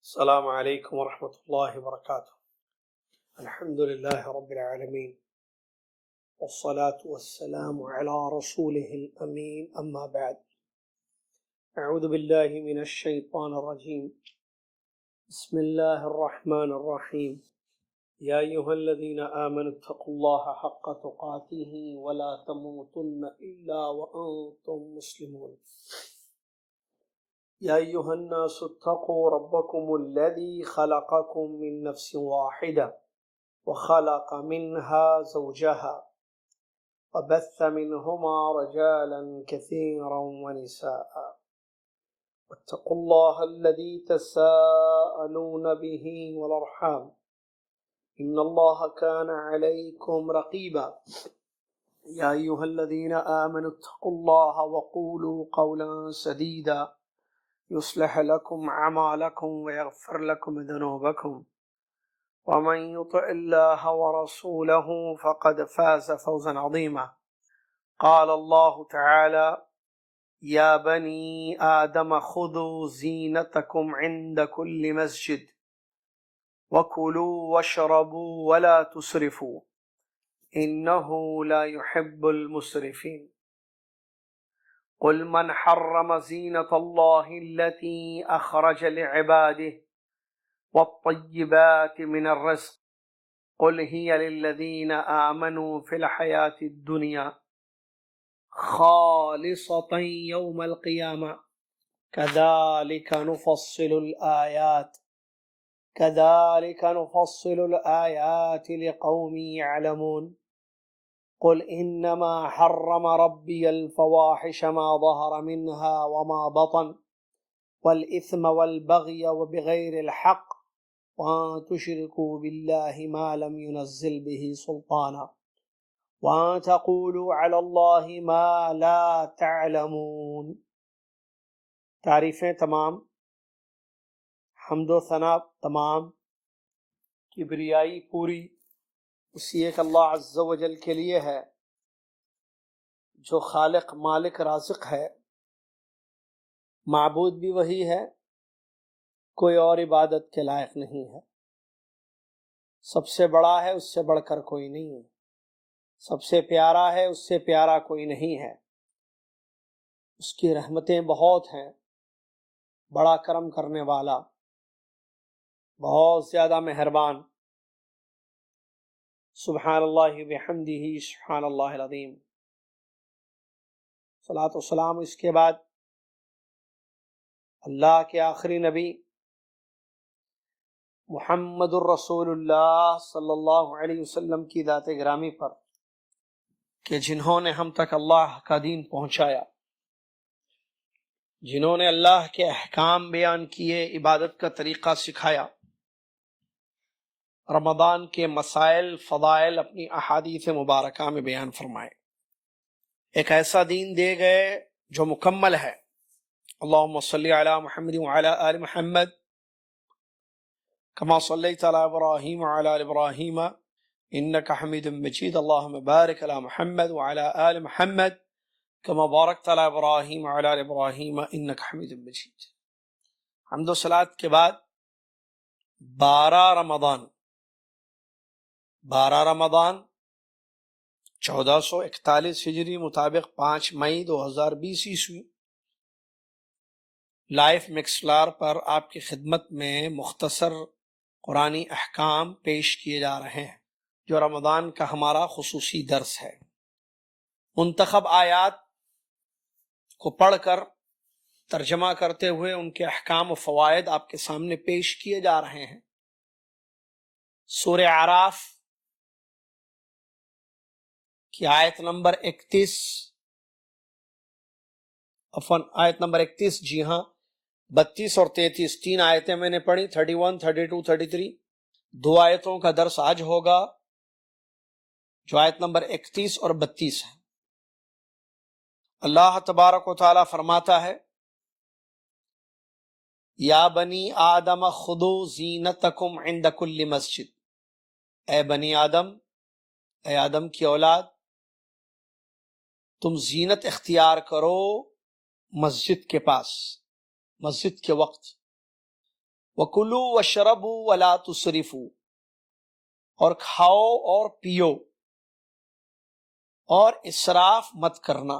السلام علیکم ورحمۃ اللہ وبرکاتہ۔ الحمد للہ رب العالمین والصلاة والسلام علی رسوله الامین، اما بعد، اعوذ باللہ من الشیطان الرجیم، بسم اللہ الرحمن الرحیم، یا ایہا الذین آمنوا اتقوا اللہ حق تقاتہ ولا تموتن الا وانتم مسلمون۔ یا ایہا الناس اتقوا ربکم الذی خلقکم من نفس واحدہ وخلق منها زوجها وبث منهما رجالا كثيرا ونساء واتقوا الله الذي تساءلون به والأرحام إن الله كان عليكم رقيبا يا أيها الذين آمنوا اتقوا الله وقولوا قولا سديدا يصلح لكم أعمالكم ويغفر لكم ذنوبكم ومن يطع الله ورسوله فقد فاز فوزا عظيما۔ قال الله تعالى يا بني آدم خذوا زينتكم عند كل مسجد وكلوا واشربوا ولا تسرفوا إنه لا يحب المسرفين۔ قل من حرم زينة الله التي أخرج لعباده والطيبات من الرزق قل هي للذين آمنوا في الحياة الدنيا خالصة يوم القيامة كذلك نفصل الآيات لقوم يعلمون۔ قل إنما حرم ربي الفواحش ما ظهر منها وما بطن والإثم والبغي وبغير الحق وأن تشركوا بالله ما لم ينزل به سلطانا وأن تقولوا على الله ما لا تعلمون۔ تعریفیں تمام، حمد و ثنا تمام، کبریائی پوری اسی ایک اللہ عز و جل کے لیے ہے جو خالق مالک رازق ہے، معبود بھی وہی ہے، کوئی اور عبادت کے لائق نہیں ہے، سب سے بڑا ہے، اس سے بڑھ کر کوئی نہیں ہے، سب سے پیارا ہے، اس سے پیارا کوئی نہیں ہے، اس کی رحمتیں بہت ہیں، بڑا کرم کرنے والا، بہت زیادہ مہربان۔ سبحان اللہ بحمدہ سبحان اللہ العظیم۔ صلاۃ و سلام اس کے بعد اللہ کے آخری نبی محمد الرسول اللہ صلی اللہ علیہ وسلم کی ذات گرامی پر کہ جنہوں نے ہم تک اللہ کا دین پہنچایا، جنہوں نے اللہ کے احکام بیان کیے، عبادت کا طریقہ سکھایا، رمضان کے مسائل فضائل اپنی احادیث مبارکہ میں بیان فرمائے، ایک ایسا دین دے گئے جو مکمل ہے۔ اللہم صلی علی محمد وعلی آل محمد کما صلیت علی ابراہیم وعلی آل ابراہیم انک حمید مجید، اللہم بارک علی محمد وعلی آل محمد کما بارکت علی ابراہیم وعلی آل ابراہیم انک حمید مجید۔ حمد و صلوات کے بعد 12 رمضان 1441 ہجری مطابق 5 مئی 2020 عیسوی، لائف مکسلار پر آپ کی خدمت میں مختصر قرآنی احکام پیش کیے جا رہے ہیں، جو رمضان کا ہمارا خصوصی درس ہے۔ منتخب آیات کو پڑھ کر ترجمہ کرتے ہوئے ان کے احکام و فوائد آپ کے سامنے پیش کیے جا رہے ہیں۔ سورہ اعراف کی آیت نمبر 31، جی ہاں 32 اور 33، 3 آیتیں میں نے پڑھی، 31، 32، 33۔ 2 آیتوں کا درس آج ہوگا جو آیت نمبر 31 اور 32 ہے۔ اللہ تبارک و تعالی فرماتا ہے یا بنی آدم خذوا زینتکم عند کل مسجد، اے بنی آدم، اے آدم کی اولاد، تم زینت اختیار کرو مسجد کے پاس، مسجد کے وقت۔ وَكُلُوا وَاشْرَبُوا وَلَا تُسْرِفُوا، اور کھاؤ اور پیو اور اسراف مت کرنا.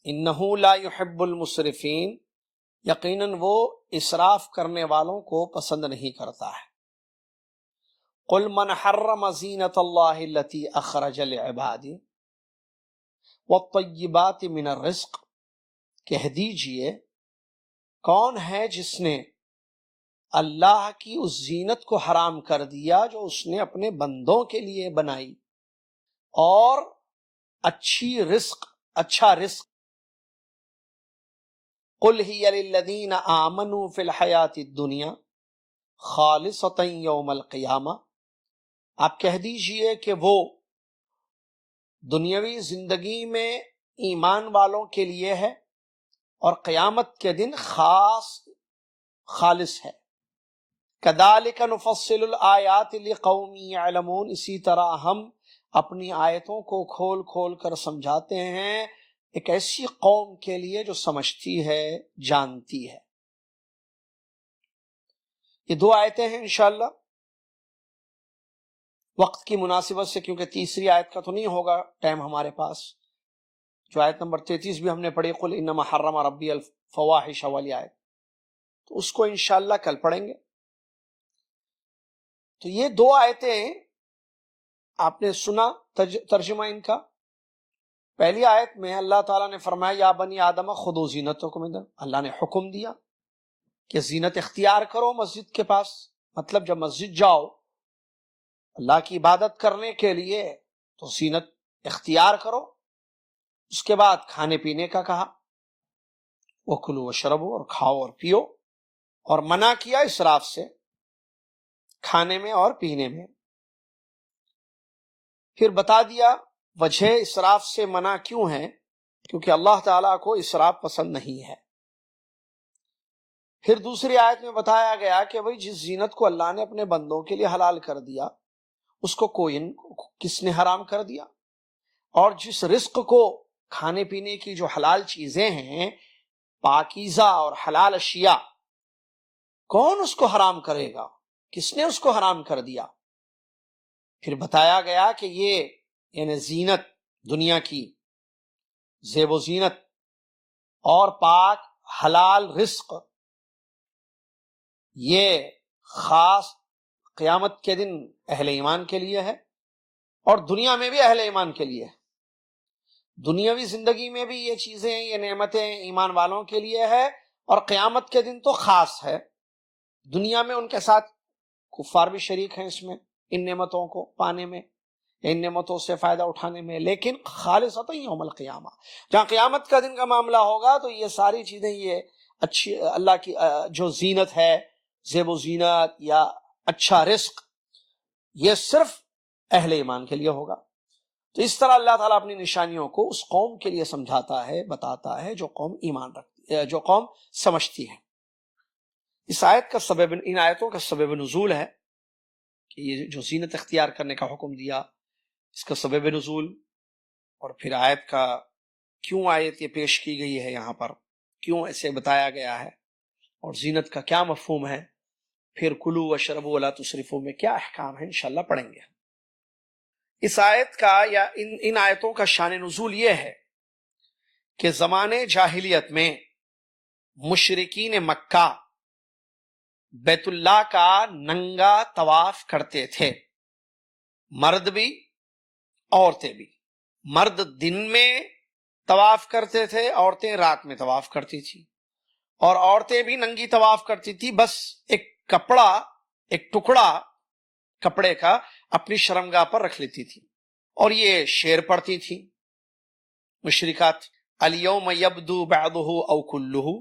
اِنَّهُ لَا يُحِبُّ الْمُسْرِفِينَ، یقیناً وہ اسراف کرنے والوں کو پسند نہیں کرتا ہے. قُلْ مَنْ حَرَّمَ زِینَةَ اللَّهِ الَّتِي أَخْرَجَ لِعِبَادِهِ وَالطَّیِّبَاتِ مِنَ الرِّزْقِ، کہہ دیجئے کون ہے جس نے اللہ کی اس زینت کو حرام کر دیا جو اس نے اپنے بندوں کے لیے بنائی، اور اچھا رزق. قُلْ هِيَ لِلَّذِينَ آمَنُوا فِي الْحَيَاةِ الدُّنْيَا خَالِصَةً يَوْمَ الْقِيَامَةِ، آپ کہہ دیجئے کہ وہ دنیاوی زندگی میں ایمان والوں کے لیے ہے اور قیامت کے دن خالص ہے. كَذَلِكَ نُفَصِّلُ الْآيَاتِ لِقَوْمٍ يَعْلَمُونَ، اسی طرح ہم اپنی آیتوں کو کھول کھول کر سمجھاتے ہیں ایک ایسی قوم کے لیے جو سمجھتی ہے، جانتی ہے. یہ دو آیتیں ہیں انشاءاللہ. وقت کی مناسبت سے کیونکہ تیسری آیت کا تو نہیں ہوگا ٹائم ہمارے پاس، جو آیت نمبر 33 بھی ہم نے پڑھی، قُلْ إِنَّمَا حَرَّمَ رَبِّيَ الْفَوَاحِشَ والی آیت، تو اس کو انشاءاللہ کل پڑھیں گے. تو یہ دو آیتیں آپ نے سنا ترجمہ ان کا. پہلی آیت میں اللہ تعالیٰ نے فرمایا یا بنی آدم خذوا زینتکم عند، اللہ نے حکم دیا کہ زینت اختیار کرو مسجد کے پاس. مطلب جب مسجد جاؤ اللہ کی عبادت کرنے کے لیے تو زینت اختیار کرو. اس کے بعد کھانے پینے کا کہا، وَكُلُوا وَاشْرَبُوا، اور کھاؤ اور پیو، اور منع کیا اسراف سے کھانے میں اور پینے میں. پھر بتا دیا وجہ اسراف سے منع کیوں ہے، کیونکہ اللہ تعالیٰ کو اسراف پسند نہیں ہے. پھر دوسری آیت میں بتایا گیا کہ بھئی جس زینت کو اللہ نے اپنے بندوں کے لیے حلال کر دیا اس کو کس نے حرام کر دیا، اور جس رزق کو کھانے پینے کی جو حلال چیزیں ہیں، پاکیزہ اور حلال اشیاء، کون اس کو حرام کرے گا، کس نے اس کو حرام کر دیا. پھر بتایا گیا کہ یہ یعنی زینت دنیا کی زیب و زینت اور پاک حلال رزق، یہ خاص قیامت کے دن اہل ایمان کے لیے ہے، اور دنیا میں بھی اہل ایمان کے لیے ہے. دنیاوی زندگی میں بھی یہ چیزیں، یہ نعمتیں ایمان والوں کے لیے ہے، اور قیامت کے دن تو خاص ہے. دنیا میں ان کے ساتھ کفار بھی شریک ہیں اس میں، ان نعمتوں کو پانے میں، ان نعمتوں سے فائدہ اٹھانے میں، لیکن خالصۃ یوم القیامہ جہاں قیامت کا دن کا معاملہ ہوگا تو یہ ساری چیزیں، یہ اچھی اللہ کی جو زینت ہے، زیب و زینت یا اچھا رزق، یہ صرف اہل ایمان کے لیے ہوگا. تو اس طرح اللہ تعالیٰ اپنی نشانیوں کو اس قوم کے لیے سمجھاتا ہے، بتاتا ہے جو قوم ایمان رکھتی ہے، جو قوم سمجھتی ہے. اس آیت کا سبب، ان آیتوں کا سبب نزول ہے کہ یہ جو زینت اختیار کرنے کا حکم دیا، اس کا سبب نزول، اور پھر آیت کا کیوں آیت یہ پیش کی گئی ہے یہاں پر، کیوں ایسے بتایا گیا ہے، اور زینت کا کیا مفہوم ہے، پھر کلوا واشربوا ولا تسرفوا میں کیا احکام ہے، انشاءاللہ پڑھیں گے. اس آیت کا یا ان آیتوں کا شان نزول یہ ہے کہ زمانے جاہلیت میں مشرکین مکہ بیت اللہ کا ننگا طواف کرتے تھے، مرد بھی عورتیں بھی. مرد دن میں طواف کرتے تھے، عورتیں رات میں طواف کرتی تھی، اور عورتیں بھی ننگی طواف کرتی تھی، بس ایک ٹکڑا کپڑے کا اپنی شرمگاہ پر رکھ لیتی تھی، اور یہ شعر پڑھتی تھی مشرکات، الیوم یبدو بعضہ او کلہ،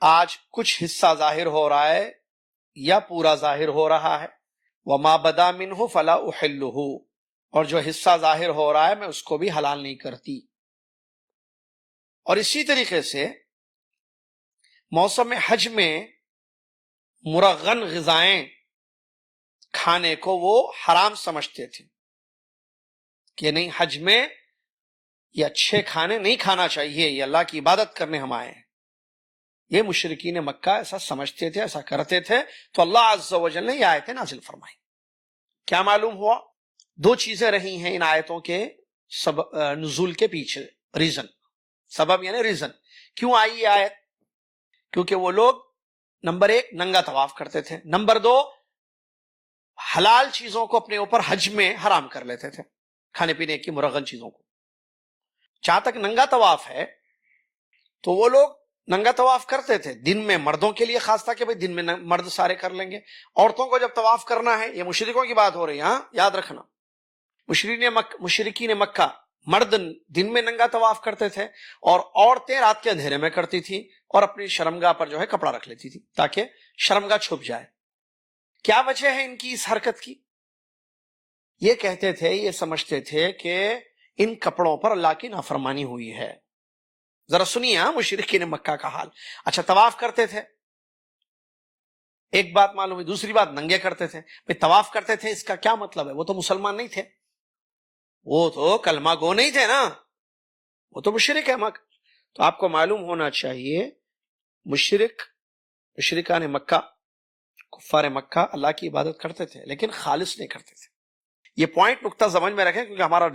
آج کچھ حصہ ظاہر ہو رہا ہے یا پورا ظاہر ہو رہا ہے، وما بدا منہ فلا احلہ، اور جو حصہ ظاہر ہو رہا ہے میں اس کو بھی حلال نہیں کرتی. اور اسی طریقے سے موسم حج میں مرغن غذائیں کھانے کو وہ حرام سمجھتے تھے کہ نہیں، حج میں یہ اچھے کھانے نہیں کھانا چاہیے، یہ اللہ کی عبادت کرنے ہم آئے ہیں، یہ مشرکین مکہ ایسا سمجھتے تھے، ایسا کرتے تھے، تو اللہ عز و جل نے یہ آیتیں نازل فرمائی۔ کیا معلوم ہوا؟ دو چیزیں رہی ہیں ان آیتوں کے نزول کے پیچھے، ریزن، سبب یعنی ریزن، کیوں آئی یہ آیت؟ کیونکہ وہ لوگ نمبر ایک ننگا طواف کرتے تھے، نمبر دو حلال چیزوں کو اپنے اوپر حج میں حرام کر لیتے تھے، کھانے پینے کی مرغن چیزوں کو۔ جہاں تک ننگا طواف ہے تو وہ لوگ ننگا طواف کرتے تھے، دن میں مردوں کے لیے خاص تھا کہ بھئی دن میں مرد سارے کر لیں گے، عورتوں کو جب طواف کرنا ہے، یہ مشرکوں کی بات ہو رہی ہے، ہاں یاد رکھنا، مشرکین مکہ مرد دن میں ننگا طواف کرتے تھے اور عورتیں رات کے اندھیرے میں کرتی تھیں اور اپنی شرمگاہ پر جو ہے کپڑا رکھ لیتی تھی تاکہ شرمگاہ چھپ جائے۔ کیا وجہ ہے ان کی اس حرکت کی؟ یہ کہتے تھے، یہ سمجھتے تھے کہ ان کپڑوں پر اللہ کی نافرمانی ہوئی ہے۔ ذرا سنیے مشرکین مکہ کا حال۔ اچھا طواف کرتے تھے، ایک بات معلوم ہے، دوسری بات ننگے کرتے تھے۔ طواف کرتے تھے اس کا کیا مطلب ہے؟ وہ تو مسلمان نہیں تھے، وہ تو کلمہ گو نہیں تھے نا، وہ تو مشرک ہے مکہ۔ تو آپ کو معلوم ہونا چاہیے مشرکان مکہ، کفار مکہ اللہ کی عبادت کرتے تھے لیکن خالص نہیں کرتے تھے۔ یہ پوائنٹ نقطہ سمجھ میں رکھیں، کیونکہ ہمارا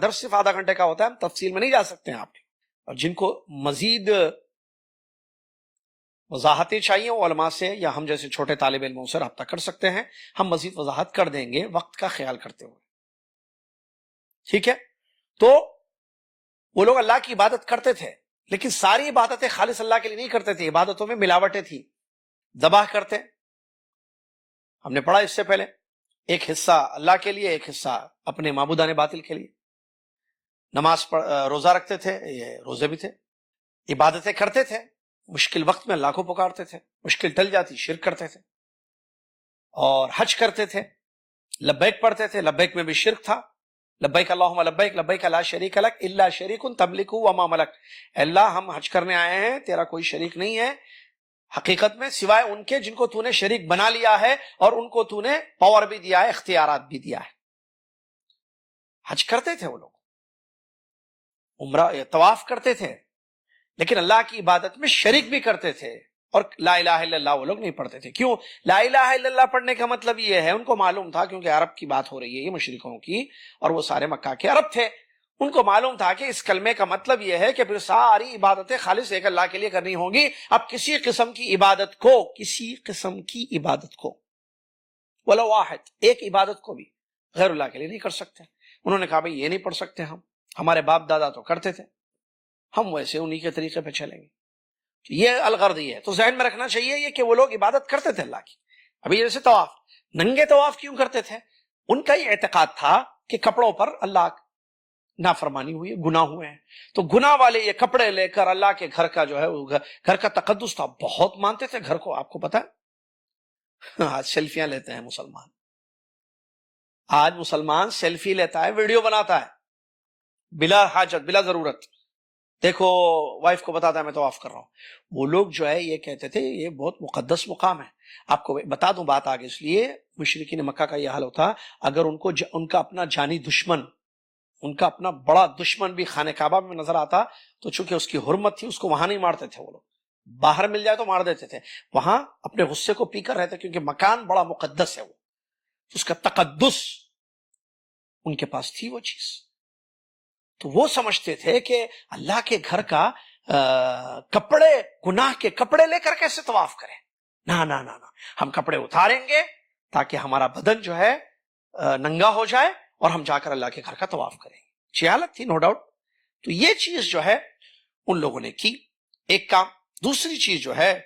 درس صرف آدھا گھنٹے کا ہوتا ہے، ہم تفصیل میں نہیں جا سکتے ہیں آپ کے، اور جن کو مزید وضاحتیں چاہیے وہ علماء سے یا ہم جیسے چھوٹے طالب علموں سے رابطہ کر سکتے ہیں، ہم مزید وضاحت کر دیں گے وقت کا خیال کرتے ہوئے، ٹھیک ہے؟ تو وہ لوگ اللہ کی عبادت کرتے تھے لیکن ساری عبادتیں خالص اللہ کے لیے نہیں کرتے تھے، عبادتوں میں ملاوٹیں تھی، ذبح کرتے، ہم نے پڑھا اس سے پہلے، ایک حصہ اللہ کے لیے، ایک حصہ اپنے معبودان باطل کے لیے، نماز روزہ رکھتے تھے، یہ روزے بھی تھے، عبادتیں کرتے تھے، مشکل وقت میں اللہ کو پکارتے تھے، مشکل ٹل جاتی شرک کرتے تھے، اور حج کرتے تھے، لبیک پڑھتے تھے، لبیک میں بھی شرک تھا، لبیک اللہم لبیک لبیک لا شریک لک الا شریک تملک وما ملک، اللہ ہم حج کرنے آئے ہیں، تیرا کوئی شریک نہیں ہے حقیقت میں سوائے ان کے جن کو تو نے شریک بنا لیا ہے اور ان کو تو نے پاور بھی دیا ہے، اختیارات بھی دیا ہے۔ حج کرتے تھے وہ لوگ، عمرہ طواف کرتے تھے، لیکن اللہ کی عبادت میں شریک بھی کرتے تھے، اور لا الہ الا اللہ وہ لوگ نہیں پڑھتے تھے۔ کیوں لا الہ الا اللہ پڑھنے کا مطلب یہ ہے، ان کو معلوم تھا، کیونکہ عرب کی بات ہو رہی ہے یہ مشرکوں کی، اور وہ سارے مکہ کے عرب تھے، ان کو معلوم تھا کہ اس کلمے کا مطلب یہ ہے کہ پھر ساری عبادتیں خالص ایک اللہ کے لیے کرنی ہوں گی، اب کسی قسم کی عبادت کو ولو واحد، ایک عبادت کو بھی غیر اللہ کے لیے نہیں کر سکتے۔ انہوں نے کہا بھئی یہ نہیں پڑھ سکتے، ہمارے باپ دادا تو کرتے تھے، ہم ویسے انہی کے طریقے پہ چلیں گے۔ یہ الغرض یہ ہے، تو ذہن میں رکھنا چاہیے یہ کہ وہ لوگ عبادت کرتے تھے اللہ کی۔ ابھی جیسے طواف، ننگے طواف کیوں کرتے تھے؟ ان کا یہ اعتقاد تھا کہ کپڑوں پر اللہ نافرمانی ہوئی ہے، گناہ ہوئے ہیں، تو گناہ والے یہ کپڑے لے کر اللہ کے گھر کا جو ہے گھر کا تقدس تھا، بہت مانتے تھے گھر کو۔ آپ کو پتا ہے آج سیلفیاں لیتے ہیں مسلمان، آج مسلمان سیلفی لیتا ہے، ویڈیو بناتا ہے بلا حاجت، بلا ضرورت، دیکھو وائف کو بتاتا ہے میں طواف کر رہا ہوں۔ وہ لوگ جو ہے یہ کہتے تھے یہ بہت مقدس مقام ہے۔ آپ کو بتا دوں بات آگے، اس لیے مشرکین مکہ کا یہ حال ہوتا، اگر ان کا اپنا جانی دشمن، ان کا اپنا بڑا دشمن بھی خانہ کعبہ میں نظر آتا تو چونکہ اس کی حرمت تھی اس کو وہاں نہیں مارتے تھے، وہ لوگ باہر مل جائے تو مار دیتے تھے، وہاں اپنے غصے کو پی کر رہتے، کیونکہ مکان بڑا مقدس ہے، وہ اس کا تقدس ان کے پاس تھی وہ چیز۔ تو وہ سمجھتے تھے کہ اللہ کے گھر کا کپڑے، گناہ کے کپڑے لے کر کیسے طواف کریں؟ نہ نہ نہ، ہم کپڑے اتاریں گے تاکہ ہمارا بدن جو ہے ننگا ہو جائے اور ہم جا کر اللہ کے گھر کا طواف کریں گے۔ جہالت تھی نو ڈاؤٹ۔ تو یہ چیز جو ہے ان لوگوں نے کی، ایک کام۔ دوسری چیز جو ہے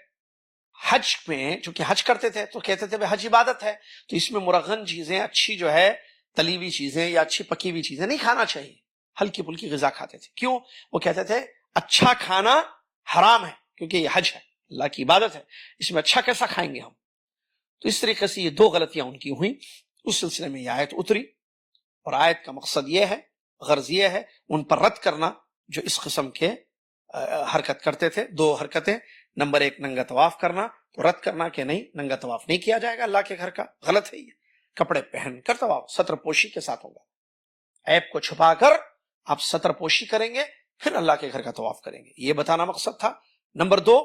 حج میں، چونکہ حج کرتے تھے تو کہتے تھے حج عبادت ہے، تو اس میں مرغن چیزیں، اچھی جو ہے تلی ہوئی چیزیں یا اچھی پکی ہوئی چیزیں نہیں کھانا چاہیے، ہلکی پھلکی غذا کھاتے تھے۔ کیوں؟ وہ کہتے تھے اچھا کھانا حرام ہے، کیونکہ یہ حج ہے، اللہ کی عبادت ہے، اس میں اچھا کیسا کھائیں گے ہم؟ تو اس طریقے سے یہ دو غلطیاں ان کی ہوئیں۔ اس سلسلے میں یہ آیت اتری، اور آیت کا مقصد یہ ہے، غرض یہ ہے ان پر رد کرنا جو اس قسم کے حرکت کرتے تھے۔ دو حرکتیں، نمبر ایک ننگا طواف کرنا، تو رد کرنا کہ نہیں ننگا طواف نہیں کیا جائے گا اللہ کے گھر کا، غلط ہے یہ، کپڑے پہن کر طواف ستر پوشی کے ساتھ ہوگا، عیب کو چھپا کر آپ ستر پوشی کریں گے، پھر اللہ کے گھر کا طواف کریں گے، یہ بتانا مقصد تھا۔ نمبر دو،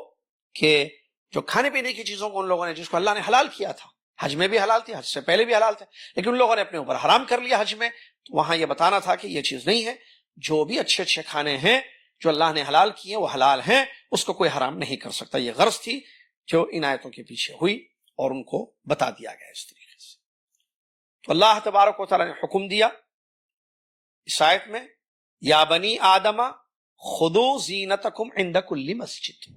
کہ جو کھانے پینے کی چیزوں کو ان لوگوں نے، جس کو اللہ نے حلال کیا تھا، حج میں بھی حلال تھی، حج سے پہلے بھی حلال تھے، لیکن ان لوگوں نے اپنے اوپر حرام کر لیا حج میں، تو وہاں یہ بتانا تھا کہ یہ چیز نہیں ہے، جو بھی اچھے اچھے کھانے ہیں جو اللہ نے حلال کیے وہ حلال ہیں، اس کو کوئی حرام نہیں کر سکتا۔ یہ غرض تھی جو ان آیتوں کے پیچھے ہوئی اور ان کو بتا دیا گیا اس طریقے سے۔ تو اللہ تبارک و تعالیٰ نے حکم دیا اس آیت میں، یا بنی آدم خذوا زینتکم عند کل مسجد،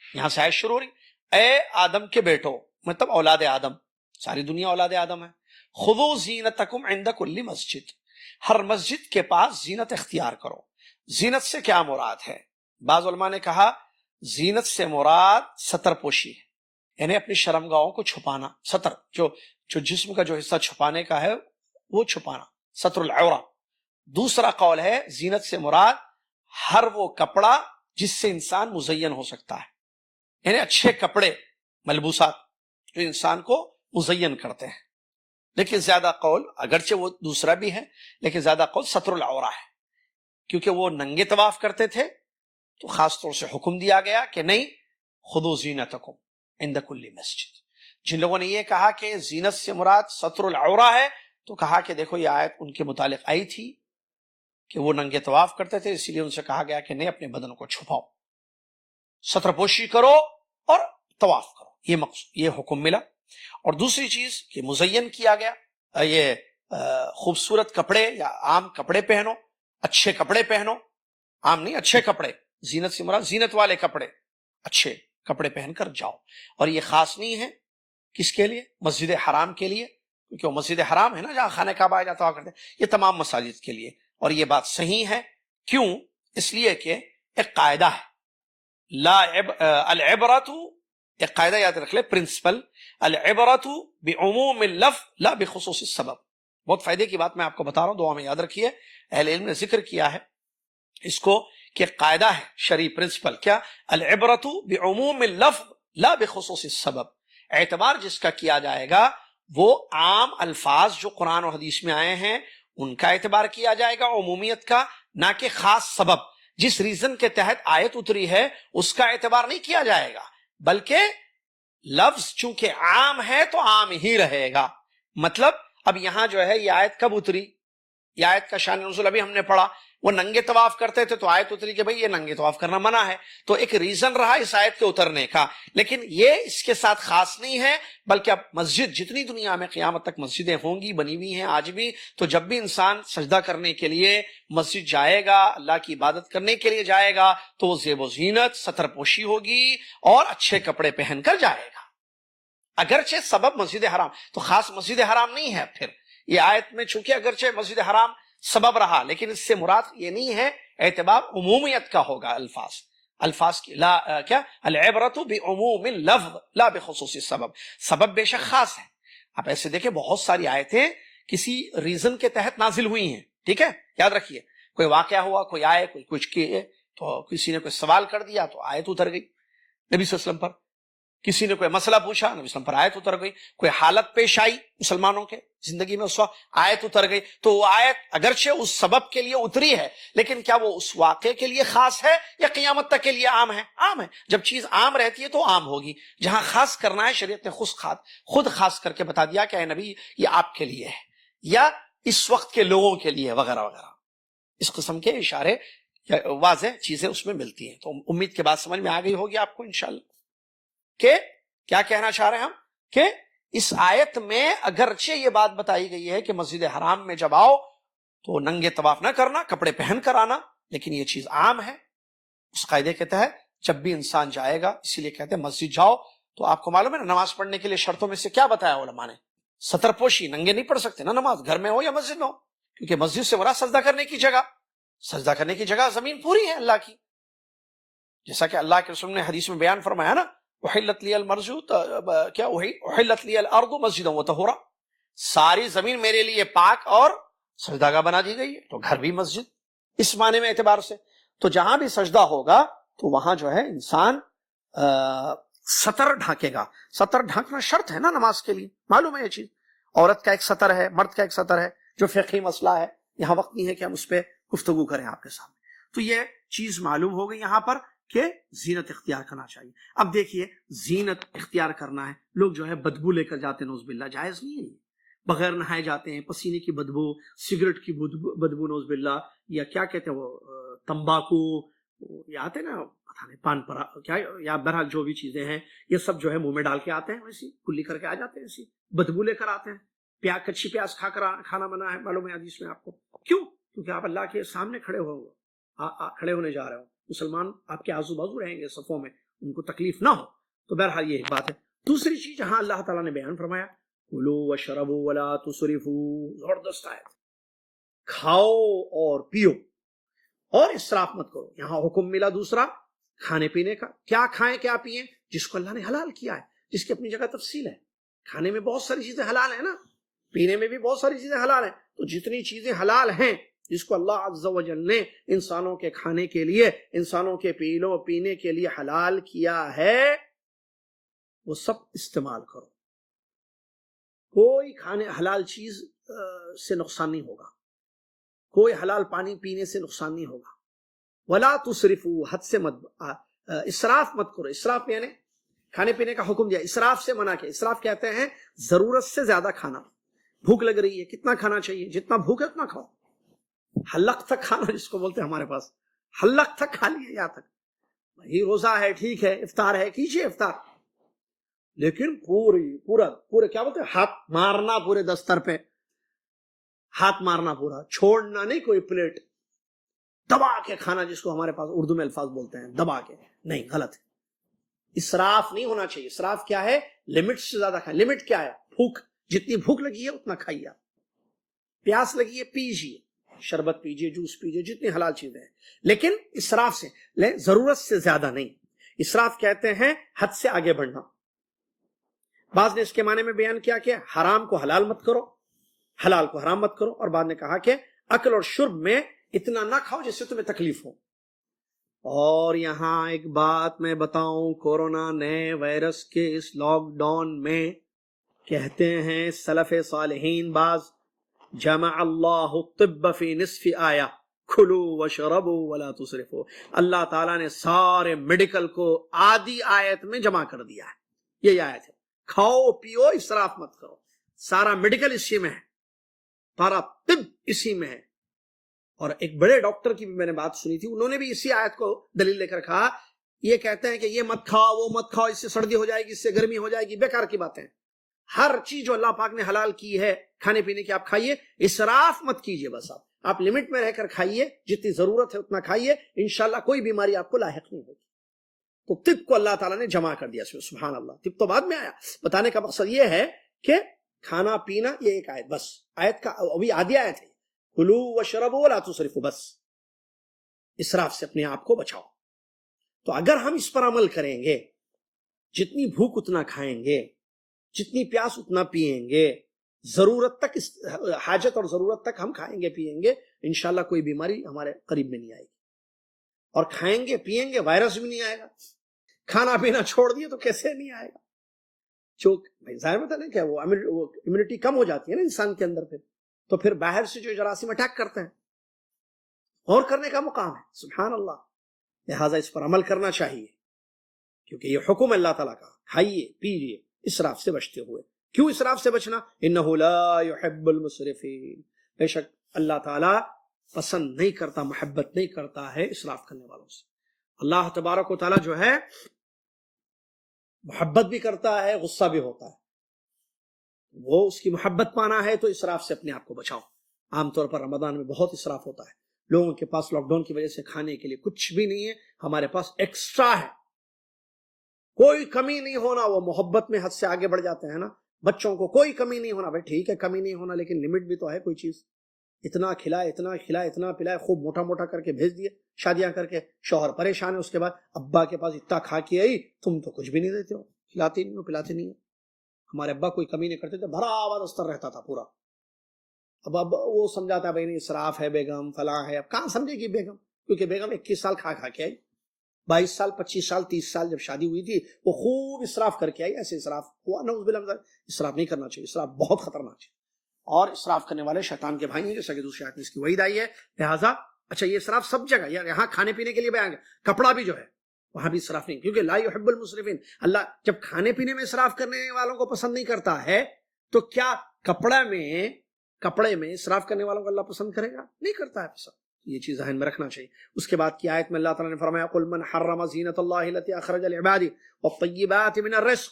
یہاں سے آیت شروع ہو رہی، اے آدم کے بیٹو، مطلب اولاد آدم، ساری دنیا اولاد آدم ہے، خذوا زینتکم عند کل مسجد، ہر مسجد کے پاس زینت اختیار کرو۔ زینت سے کیا مراد ہے؟ بعض علماء نے کہا زینت سے مراد ستر پوشی ہے، یعنی اپنی شرمگاہوں کو چھپانا، ستر جو جسم کا جو حصہ چھپانے کا ہے وہ چھپانا، ستر العورہ۔ دوسرا قول ہے زینت سے مراد ہر وہ کپڑا جس سے انسان مزین ہو سکتا ہے، یعنی اچھے کپڑے، ملبوسات جو انسان کو مزین کرتے ہیں، لیکن زیادہ قول، اگرچہ وہ دوسرا بھی ہے لیکن زیادہ قول ستر العورہ ہے، کیونکہ وہ ننگے طواف کرتے تھے تو خاص طور سے حکم دیا گیا کہ نہیں، خذوا زینتکم عند کل مسجد۔ جن لوگوں نے یہ کہا کہ زینت سے مراد ستر العورہ ہے تو کہا کہ دیکھو یہ آیت ان کے متعلق آئی تھی کہ وہ ننگے طواف کرتے تھے، اسی لیے ان سے کہا گیا کہ نہیں، اپنے بدن کو چھپاؤ، ستر پوشی کرو اور طواف کرو، یہ مقصود، یہ حکم ملا۔ اور دوسری چیز کہ مزین کیا گیا، یہ خوبصورت کپڑے یا عام کپڑے پہنو، اچھے کپڑے پہنو، عام نہیں، اچھے کپڑے، زینت سے مراد زینت والے کپڑے، اچھے کپڑے پہن کر جاؤ۔ اور یہ خاص نہیں ہے کس کے لیے؟ مسجد حرام کے لیے، کیونکہ وہ مسجد حرام ہے نا جہاں خانہ کعبہ آیا جاتا کرتے ہیں، یہ تمام مساجد کے لیے۔ اور یہ بات صحیح ہے، کیوں؟ اس لیے کہ ایک قاعدہ ہے، العبرۃ، ایک قاعدہ یاد رکھ لے، پرنسپل، العبرۃ بعموم اللفظ لا بخصوص السبب۔ بہت فائدے کی بات میں آپ کو بتا رہا ہوں، دعا میں یاد رکھیے، اہل علم نے ذکر کیا ہے اس کو کہ قاعدہ ہے، شرعی پرنسپل، کیا؟ العبرۃ بعموم اللفظ لا بخصوص السبب، اعتبار جس کا کیا جائے گا وہ عام الفاظ جو قرآن و حدیث میں آئے ہیں ان کا اعتبار کیا جائے گا، عمومیت کا، نہ کہ خاص سبب، جس ریزن کے تحت آیت اتری ہے اس کا اعتبار نہیں کیا جائے گا، بلکہ لفظ چونکہ عام ہے تو عام ہی رہے گا۔ مطلب اب یہاں جو ہے یہ آیت کب اتری؟ یہ آیت کا شان نزول ابھی ہم نے پڑھا، وہ ننگے طواف کرتے تھے تو آیت اتری کہ بھئی یہ ننگے طواف کرنا منع ہے، تو ایک ریزن رہا اس آیت کے اترنے کا، لیکن یہ اس کے ساتھ خاص نہیں ہے، بلکہ اب مسجد جتنی دنیا میں قیامت تک مسجدیں ہوں گی، بنی ہوئی ہیں آج بھی، تو جب بھی انسان سجدہ کرنے کے لیے مسجد جائے گا، اللہ کی عبادت کرنے کے لیے جائے گا، تو وہ زیب و زینت، ستر پوشی ہوگی اور اچھے کپڑے پہن کر جائے گا، اگرچہ سبب مسجد حرام، تو خاص مسجد حرام نہیں ہے۔ پھر یہ آیت میں چونکہ اگرچہ مسجد حرام سبب رہا، لیکن اس سے مراد یہ نہیں ہے، اعتبار عمومیت کا ہوگا، الفاظ کی، لا کیا، العبرۃ بعموم اللفظ لا بخصوص السبب، سبب بے شک خاص ہے۔ آپ ایسے دیکھیں بہت ساری آیتیں کسی ریزن کے تحت نازل ہوئی ہیں، ٹھیک ہے، یاد رکھیے، کوئی واقعہ ہوا، کوئی آئے، کوئی کچھ کیے، تو کسی نے کوئی سوال کر دیا تو آیت اتر گئی نبی صلی اللہ علیہ وسلم پر، کسی نے کوئی مسئلہ پوچھا، نبی صلی اللہ علیہ وسلم پر آیت اتر گئی، کوئی حالت پیش آئی مسلمانوں کے زندگی میں اس وقت، آیت اتر گئی، تو وہ آیت اگرچہ اس سبب کے لیے اتری ہے، لیکن کیا وہ اس واقعے کے لیے خاص ہے یا قیامت تک کے لیے عام ہے؟ عام ہے۔ جب چیز عام رہتی ہے تو عام ہوگی، جہاں خاص کرنا ہے شریعت نے خود خاص کر کے بتا دیا کہ اے نبی یہ آپ کے لیے ہے یا اس وقت کے لوگوں کے لیے وغیرہ وغیرہ، اس قسم کے اشارے واضح چیزیں اس میں ملتی ہیں۔ تو امید کے بعد سمجھ میں آ گئی ہوگی آپ کو انشاءاللہ کہ کیا کہنا چاہ رہے ہیں ہم، کہ اس آیت میں اگرچہ یہ بات بتائی گئی ہے کہ مسجد حرام میں جب آؤ تو ننگے طواف نہ کرنا، کپڑے پہن کر آنا، لیکن یہ چیز عام ہے اس قاعدے کے تحت جب بھی انسان جائے گا۔ اسی لیے کہتے ہیں مسجد جاؤ تو آپ کو معلوم ہے نا نماز پڑھنے کے لیے شرطوں میں سے کیا بتایا علماء نے؟ ستر پوشی، ننگے نہیں پڑھ سکتے نا نماز، گھر میں ہو یا مسجد میں ہو، کیونکہ مسجد سے مراد سجدہ کرنے کی جگہ، سجدہ کرنے کی جگہ زمین پوری ہے اللہ کی، جیسا کہ اللہ کے رسول نے حدیث میں بیان فرمایا نا، احلت لی احلت لی الارض مسجدا وطہورا، ساری زمین میرے لیے پاک اور سجدہ گاہ بنا دی گئی ہے، تو گھر بھی مسجد اس معنی میں اعتبار سے، تو جہاں بھی سجدہ ہوگا تو وہاں جو ہے انسان سطر ڈھانکے گا، سطر ڈھانکنا شرط ہے نا نماز کے لیے، معلوم ہے یہ چیز، عورت کا ایک سطر ہے، مرد کا ایک سطر ہے، جو فقہی مسئلہ ہے، یہاں وقت نہیں ہے کہ ہم اس پہ گفتگو کریں آپ کے سامنے، تو یہ چیز معلوم ہو گئی یہاں پر کہ زینت اختیار کرنا چاہیے۔ اب دیکھیے زینت اختیار کرنا ہے، لوگ جو ہے بدبو لے کر جاتے ہیں، نعوذ باللہ، جائز نہیں ہے یہ، بغیر نہائے جاتے ہیں، پسینے کی بدبو، سگریٹ کی بدبو، نعوذ باللہ، یا کیا کہتے ہیں وہ تمباکو، یہ آتے ہیں نا پتہ نہیں پان پرا کیا، یا بہرحال جو بھی چیزیں ہیں یہ سب جو ہے منہ میں ڈال کے آتے ہیں، ویسی کلی کر کے آ جاتے ہیں، ایسی بدبو لے کر آتے ہیں۔ پیاز، کچی پیاز کھا کر کھانا منع ہے، معلوم ہے حدیث میں آپ کو، کیوں؟ کیونکہ آپ اللہ کے سامنے کھڑے ہونے جا رہے ہو، مسلمان آپ کے آزو بازو رہیں گے صفوں میں، ان کو تکلیف نہ ہو، تو بہرحال یہ ایک بات ہے۔ دوسری چیز جہاں اللہ تعالیٰ نے بیان فرمایا کلوا واشربوا ولا تسرفوا، زبردست آیت، کھاؤ اور پیو اور اسراف مت کرو۔ یہاں حکم ملا دوسرا کھانے پینے کا، کیا کھائیں کیا پئیں، جس کو اللہ نے حلال کیا ہے، جس کی اپنی جگہ تفصیل ہے۔ کھانے میں بہت ساری چیزیں حلال ہیں نا، پینے میں بھی بہت ساری چیزیں حلال ہیں، تو جتنی چیزیں حلال ہیں جس کو اللہ عز و جل نے انسانوں کے کھانے کے لیے، انسانوں کے پینے کے لیے حلال کیا ہے، وہ سب استعمال کرو۔ کوئی کھانے حلال چیز سے نقصان نہیں ہوگا، کوئی حلال پانی پینے سے نقصان نہیں ہوگا۔ ولا تسرفوا، حد سے مت، اسراف مت کرو۔ اسراف یعنی کھانے پینے کا حکم دیا، اسراف سے منع کیا۔ اسراف کہتے ہیں ضرورت سے زیادہ کھانا، بھوک لگ رہی ہے، کتنا کھانا چاہیے، جتنا بھوک ہے اتنا کھاؤ، حلق تک کھانا جس کو بولتے ہیں ہمارے پاس، حلق تک کھا لیے، یہاں تک بھائی روزہ ہے ٹھیک ہے، افطار ہے کیجیے افطار، لیکن پورے کیا بولتے ہیں، ہاتھ مارنا پورے دستر پہ، ہاتھ مارنا پورا، چھوڑنا نہیں کوئی پلیٹ، دبا کے کھانا جس کو ہمارے پاس اردو میں الفاظ بولتے ہیں دبا کے، نہیں، غلط ہے۔ اسراف نہیں ہونا چاہیے۔ اسراف کیا ہے؟ لمٹ سے زیادہ کھائیں۔ لمٹ کیا ہے؟ بھوک، جتنی بھوک لگی ہے اتنا کھائیے، پیاس لگی ہے پیجیے، شربت پیجیے، جوس پیجیے، جتنی حلال چیزیں ہیں، لیکن اسراف سے، ضرورت سے زیادہ نہیں۔ اسراف کہتے ہیں حد سے آگے بڑھنا۔ بعض نے اس کے معنی میں بیان کیا کہ حرام کو حلال مت کرو، حلال کو حرام مت کرو، اور بعد نے کہا کہ اکل اور شرب میں اتنا نہ کھاؤ جس سے تمہیں تکلیف ہو۔ اور یہاں ایک بات میں بتاؤں، کورونا نئے وائرس کے اس لاک ڈاؤن میں کہتے ہیں سلف صالحین بعض، جمع اللہ الطب فی نصف آیہ کھلوا وشربوا ولا تسرفوا، اللہ تعالیٰ نے سارے میڈیکل کو آدھی آیت میں جمع کر دیا ہے۔ یہ آیت ہے، کھاؤ پیو اسراف مت کرو، سارا میڈیکل اسی میں ہے، سارا طب اسی میں ہے۔ اور ایک بڑے ڈاکٹر کی بھی میں نے بات سنی تھی، انہوں نے بھی اسی آیت کو دلیل لے کر کہا، یہ کہتے ہیں کہ یہ مت کھاؤ وہ مت کھاؤ، اس سے سردی ہو جائے گی، اس سے گرمی ہو جائے گی، بیکار کی باتیں۔ ہر چیز جو اللہ پاک نے حلال کی ہے کھانے پینے کی آپ کھائیے، اسراف مت کیجیے، بس آپ لمٹ میں رہ کر کھائیے، جتنی ضرورت ہے اتنا کھائیے، انشاءاللہ کوئی بیماری آپ کو لاحق نہیں ہوگی۔ تو طب کو اللہ تعالیٰ نے جمع کر دیا، سبحان اللہ۔ طب تو بعد میں آیا، بتانے کا مقصد یہ ہے کہ کھانا پینا یہ ایک آیت، بس آیت کا ابھی آدھی آیت ہے، کلوا واشربوا ولا تسرفوا، بس اسراف سے اپنے آپ کو بچاؤ۔ تو اگر ہم اس پر عمل کریں گے، جتنی بھوک اتنا کھائیں گے، جتنی پیاس اتنا پیئیں گے، ضرورت تک، حاجت اور ضرورت تک ہم کھائیں گے پیئیں گے، انشاءاللہ کوئی بیماری ہمارے قریب میں نہیں آئے گی، اور کھائیں گے پیئیں گے وائرس بھی نہیں آئے گا۔ کھانا پینا چھوڑ دیے تو کیسے نہیں آئے گا؟ ظاہر بتا نہیں کیا، وہ امیونٹی کم ہو جاتی ہے نا انسان کے اندر، تو پھر باہر سے جو جراثیم اٹیک کرتے ہیں، اور کرنے کا مقام ہے، سبحان اللہ۔ لہٰذا اس پر عمل کرنا چاہیے، کیونکہ یہ حکم اللہ تعالیٰ کا، کھائیے پیجیے اسراف سے بچتے ہوئے۔ کیوں اسراف سے بچنا؟ انہ لا يحب المسرفین، بے شک اللہ تعالیٰ پسند نہیں کرتا، محبت نہیں کرتا ہے اسراف کرنے والوں سے۔ اللہ تبارک و تعالیٰ جو ہے محبت بھی کرتا ہے، غصہ بھی ہوتا ہے۔ وہ اس کی محبت پانا ہے تو اسراف سے اپنے آپ کو بچاؤ۔ عام طور پر رمضان میں بہت اسراف ہوتا ہے، لوگوں کے پاس لاک ڈاؤن کی وجہ سے کھانے کے لیے کچھ بھی نہیں ہے، ہمارے پاس ایکسٹرا ہے، کوئی کمی نہیں ہونا۔ وہ محبت میں حد سے آگے بڑھ جاتے ہیں نا، بچوں کو کوئی کمی نہیں ہونا، بھائی ٹھیک ہے کمی نہیں ہونا، لیکن لمٹ بھی تو ہے کوئی چیز۔ اتنا کھلائے اتنا کھلائے اتنا پلائے، خوب موٹا موٹا کر کے بھیج دیے شادیاں کر کے، شوہر پریشان ہے، اس کے بعد ابا کے پاس اتنا کھا کے آئی، تم تو کچھ بھی نہیں دیتے ہو، کھلاتے نہیں ہو پلاتے نہیں ہو۔ ہمارے ابا کوئی کمی نہیں کرتے تھے، بھرا ہوا دستر رہتا تھا پورا۔ اب وہ سمجھاتا ہے بھائی نہیں اسراف ہے بیگم، فلاں ہے، اب کہاں سمجھے گی بیگم، کیونکہ بیگم 21 سال کھا کے آئی، 22 سال 25 سال 30 سال جب شادی ہوئی تھی وہ خوب اسراف کر کے آئی۔ ایسے اسراف ہوا نعوذ باللہ، اسراف نہیں کرنا چاہیے، اسراف بہت خطرناک ہے، اور اسراف کرنے والے شیطان کے بھائی ہیں، جیسا کہ دوسری آیت میں اس کی وعید آئی ہے۔ لہٰذا اچھا یہ اسراف سب جگہ، یہاں کھانے پینے کے لیے بیان ہے، کپڑا بھی جو ہے وہاں بھی اسراف نہیں، کیونکہ لا يحب المسرفین، اللہ جب کھانے پینے میں اسراف کرنے والوں کو پسند نہیں کرتا ہے تو کیا کپڑے میں اسراف کرنے والوں کو اللہ پسند کرے گا؟ نہیں کرتا ہے پسند. یہ چیز ذہن میں رکھنا چاہیے. اس کے بعد کی آیت میں اللہ تعالیٰ نے فرمایا قل من حرم زینت اللہ التی اخرج لعبادہ والطیبات من الرزق،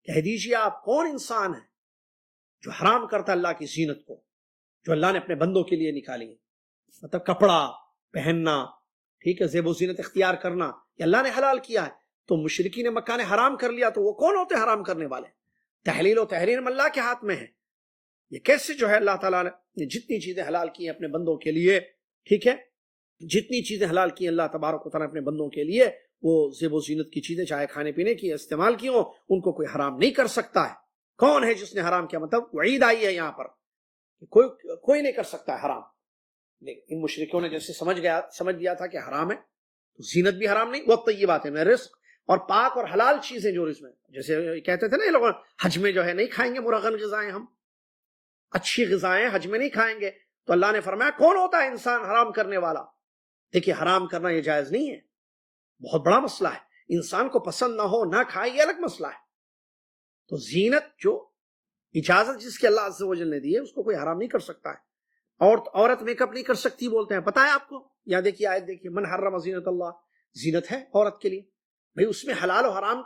کہہ دیجیے آپ کون انسان ہے جو حرام کرتا اللہ کی زینت کو جو اللہ نے اپنے بندوں کے لیے نکالی ہے، مطلب کپڑا پہننا، ٹھیک ہے، زیب و زینت اختیار کرنا، یہ اللہ نے حلال کیا ہے. تو مشرکین مکہ نے حرام کر لیا تو وہ کون ہوتے ہیں حرام کرنے والے؟ تحلیل و تحریم اللہ کے ہاتھ میں ہے. یہ کیسے جو ہے اللہ تعالیٰ نے جتنی چیزیں حلال کی ہیں اپنے بندوں کے لیے، ٹھیک ہے، جتنی چیزیں حلال کی ہیں اللہ تبارک و تعالیٰ اپنے بندوں کے لیے، وہ زیب و زینت کی چیزیں چاہے کھانے پینے کی استعمال کی ہوں، ان کو کوئی حرام نہیں کر سکتا ہے. کون ہے جس نے حرام کیا؟ مطلب وعید آئی ہے یہاں پر، کوئی نہیں کر سکتا ہے حرام. لیکن ان مشرکوں نے جیسے سمجھ لیا تھا کہ حرام ہے تو زینت بھی حرام نہیں. وقت یہ بات ہے میں رزق اور پاک اور حلال چیزیں جو اس میں، جیسے کہتے تھے نا یہ لوگ حج میں جو ہے نہیں کھائیں گے مرغن غذائیں، ہم اچھی غذائیں حج میں نہیں کھائیں گے. تو اللہ نے فرمایا کون ہوتا ہے انسان حرام کرنے والا؟ دیکھیے حرام کرنا یہ جائز نہیں ہے، بہت بڑا مسئلہ ہے. انسان کو پسند نہ ہو نہ کھائے یہ الگ مسئلہ ہے. تو زینت جو اجازت جس کے اللہ عز و جل نے دی ہے اس کو کوئی حرام نہیں کر سکتا ہے. عورت میک اپ نہیں کر سکتی بولتے ہیں، پتہ ہے آپ کو؟ یا دیکھیے آیت دیکھیے من حرم زینت اللہ، زینت ہے عورت کے لیے. بھئی اس میں حلال و حرام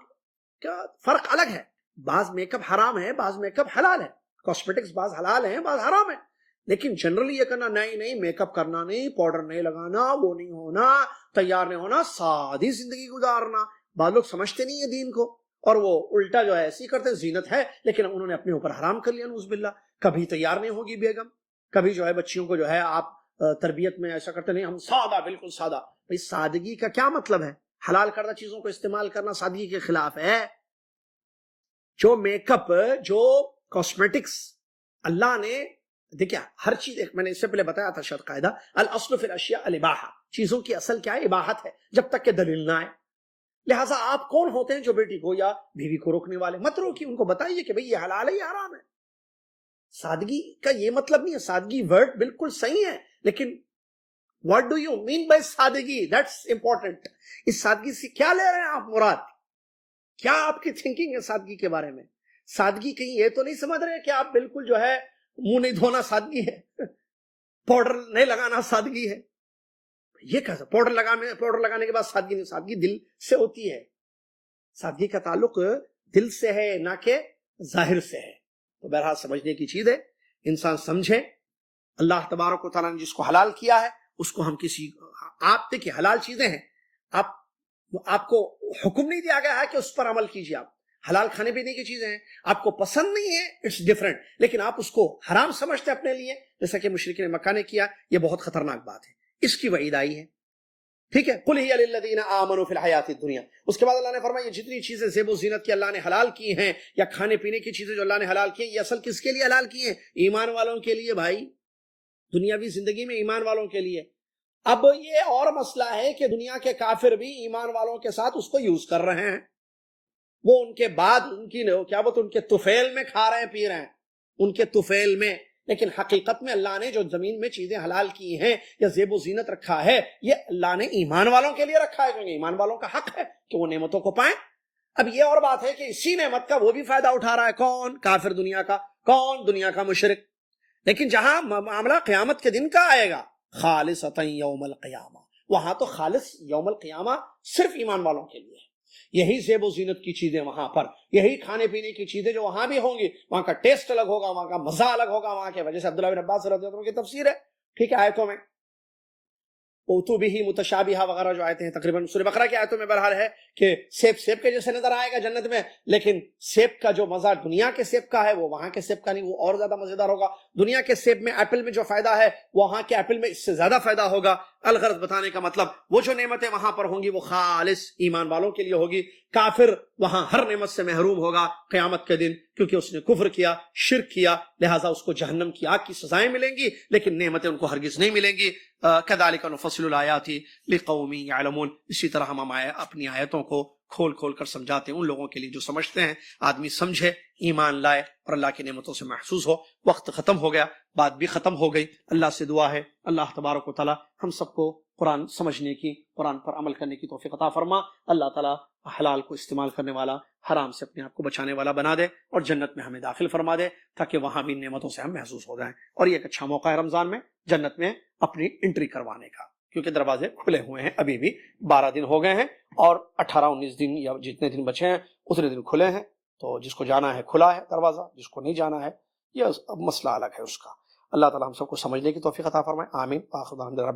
کا فرق الگ ہے. بعض میک اپ حرام ہے، بعض میک اپ حلال ہے. کاسمیٹکس بعض حلال ہیں بعض حرام ہیں. لیکن جنرلی یہ کرنا نہیں میک اپ کرنا نہیں، پاؤڈر نہیں لگانا، وہ نہیں ہونا، تیار نہیں ہونا، سادی زندگی گزارنا. بعض لوگ سمجھتے نہیں ہیں دین کو اور وہ الٹا جو ہے ایسی کرتے ہیں. زینت ہے لیکن انہوں نے اپنے اوپر حرام کر لیا نعوذ باللہ. کبھی تیار نہیں ہوگی بیگم، کبھی جو ہے بچیوں کو جو ہے آپ تربیت میں ایسا کرتے نہیں، ہم سادہ بالکل سادہ. بھئی سادگی کا کیا مطلب ہے؟ حلال کردہ چیزوں کو استعمال کرنا سادگی کے خلاف ہے. جو میک اپ، جو کاسمیٹکس، اللہ نے دیکھیں ہر چیز، ایک میں نے اس سے پہلے بتایا تھا شاید قاعدہ الاصل فی الاشیاء الاباحہ، چیزوں کی اصل کیا ہے؟ اباحت ہے جب تک کہ دلیل نہ آئے. لہٰذا آپ کون ہوتے ہیں جو بیٹی کو یا بیوی کو روکنے والے؟ مت روکیے، ان کو بتائیے کہ بھئی یہ حلال ہے یہ حرام ہے. سادگی کا یہ مطلب نہیں ہے، سادگی ورڈ بالکل صحیح ہے لیکن what do you mean by سادگی؟ that's important. اس سادگی سے کیا لے رہے ہیں آپ مراد؟ کیا آپ کی تھنکنگ ہے سادگی کے بارے میں؟ سادگی کہیں یہ تو نہیں سمجھ رہے کہ آپ بالکل جو ہے منہ نہیں دھونا سادگی ہے، پاؤڈر نہیں لگانا سادگی ہے؟ یہ کیسا پاؤڈر لگانے کے بعد سادگی نہیں؟ سادگی دل سے ہوتی ہے. سادگی کا تعلق دل سے ہے نہ کہ ظاہر سے ہے. تو بہرحال سمجھنے کی چیز ہے، انسان سمجھے اللہ تبارک و تعالیٰ نے جس کو حلال کیا ہے اس کو ہم کسی، آپ دیکھیں حلال چیزیں ہیں، آپ کو حکم نہیں دیا گیا ہے کہ اس پر عمل کیجیے. آپ حلال کھانے پینے کی چیزیں ہیں، آپ کو پسند نہیں ہے، اٹس ڈیفرنٹ، لیکن آپ اس کو حرام سمجھتے اپنے لیے جیسا کہ مشرکین مکہ نے کیا. یہ بہت خطرناک بات ہے، اس کی وعید آئی ہے. ٹھیک ہے، قل ہی للذین آمنوا فی الحیات الدنیا. اس کے بعد اللہ نے فرمایا یہ جتنی چیزیں زیب و زینت کی اللہ نے حلال کی ہیں یا کھانے پینے کی چیزیں جو اللہ نے حلال کی ہیں، یہ اصل کس کے لیے حلال کی ہیں؟ ایمان والوں کے لیے. بھائی دنیاوی زندگی میں ایمان والوں کے لیے. اب یہ اور مسئلہ ہے کہ دنیا کے کافر بھی ایمان والوں کے ساتھ اس کو یوز کر رہے ہیں، وہ ان کے بعد ان کی کیا بات ان کے طفیل میں کھا رہے ہیں پی رہے ہیں، ان کے طفیل میں. لیکن حقیقت میں اللہ نے جو زمین میں چیزیں حلال کی ہیں یا زیب و زینت رکھا ہے یہ اللہ نے ایمان والوں کے لیے رکھا ہے، کیونکہ ایمان والوں کا حق ہے کہ وہ نعمتوں کو پائیں. اب یہ اور بات ہے کہ اسی نعمت کا وہ بھی فائدہ اٹھا رہا ہے. کون؟ کافر دنیا کا. کون؟ دنیا کا مشرک. لیکن جہاں معاملہ قیامت کے دن کا آئے گا، خالصۃ یوم القیامہ، وہاں تو خالص یوم القیامہ صرف ایمان والوں کے لیے ہے. یہی زیب و زینت کی چیزیں وہاں پر، یہی کھانے پینے کی چیزیں جو وہاں بھی ہوں گی، وہاں کا ٹیسٹ الگ ہوگا، وہاں کا مزہ الگ ہوگا. وہاں کے وجہ سے عبداللہ بن عباس رضی اللہ عنہ کی تفسیر ہے، ٹھیک ہے، آیتوں میں اوتو بھی متشابہہ وغیرہ جو آیتیں ہیں تقریباً سورہ بقرہ کی آیتوں میں بہرحال ہے کہ سیب کے جیسے نظر آئے گا جنت میں، لیکن سیب کا جو مزہ دنیا کے سیب کا ہے وہ وہاں کے سیب کا نہیں، وہ اور زیادہ مزیدار ہوگا. دنیا کے سیب میں ایپل میں جو فائدہ ہے وہاں کے ایپل میں اس سے زیادہ فائدہ ہوگا. الغرض بتانے کا مطلب وہ جو نعمتیں وہاں پر ہوں گی وہ خالص ایمان والوں کے لیے ہوگی. کافر وہاں ہر نعمت سے محروم ہوگا قیامت کے دن، کیونکہ اس نے کفر کیا، شرک کیا، لہٰذا اس کو جہنم کی آگ کی سزائیں ملیں گی لیکن نعمتیں ان کو ہرگز نہیں ملیں گی. کذالک نفصل الآیات لقوم یعلمون. اسی طرح ہم اپنی آیتوں کو کھول کھول کر سمجھاتے ہیں ان لوگوں کے لیے جو سمجھتے ہیں. آدمی سمجھے، ایمان لائے اور اللہ کی نعمتوں سے محسوس ہو. وقت ختم ہو گیا، بات بھی ختم ہو گئی. اللہ سے دعا ہے اللہ تبارک و تعالی ہم سب کو قرآن سمجھنے کی، قرآن پر عمل کرنے کی توفیق عطا فرما۔ اللہ تعالیٰ حلال کو استعمال کرنے والا، حرام سے اپنے آپ کو بچانے والا بنا دے، اور جنت میں ہمیں داخل فرما دے تاکہ وہاں بھی نعمتوں سے ہم محسوس ہو جائیں۔ اور یہ ایک اچھا موقع ہے رمضان میں جنت میں اپنی انٹری کروانے کا، کیونکہ دروازے کھلے ہوئے ہیں، ابھی بھی 12 دن ہو گئے ہیں اور 18-19 دن یا جتنے دن بچے ہیں اتنے دن کھلے ہیں۔ تو جس کو جانا ہے کھلا ہے دروازہ، جس کو نہیں جانا ہے یہ مسئلہ الگ ہے اس کا۔ اللہ تعالیٰ ہم سب کو سمجھنے کی توفیق عطا فرمائے، آمین۔ آخر دعوانا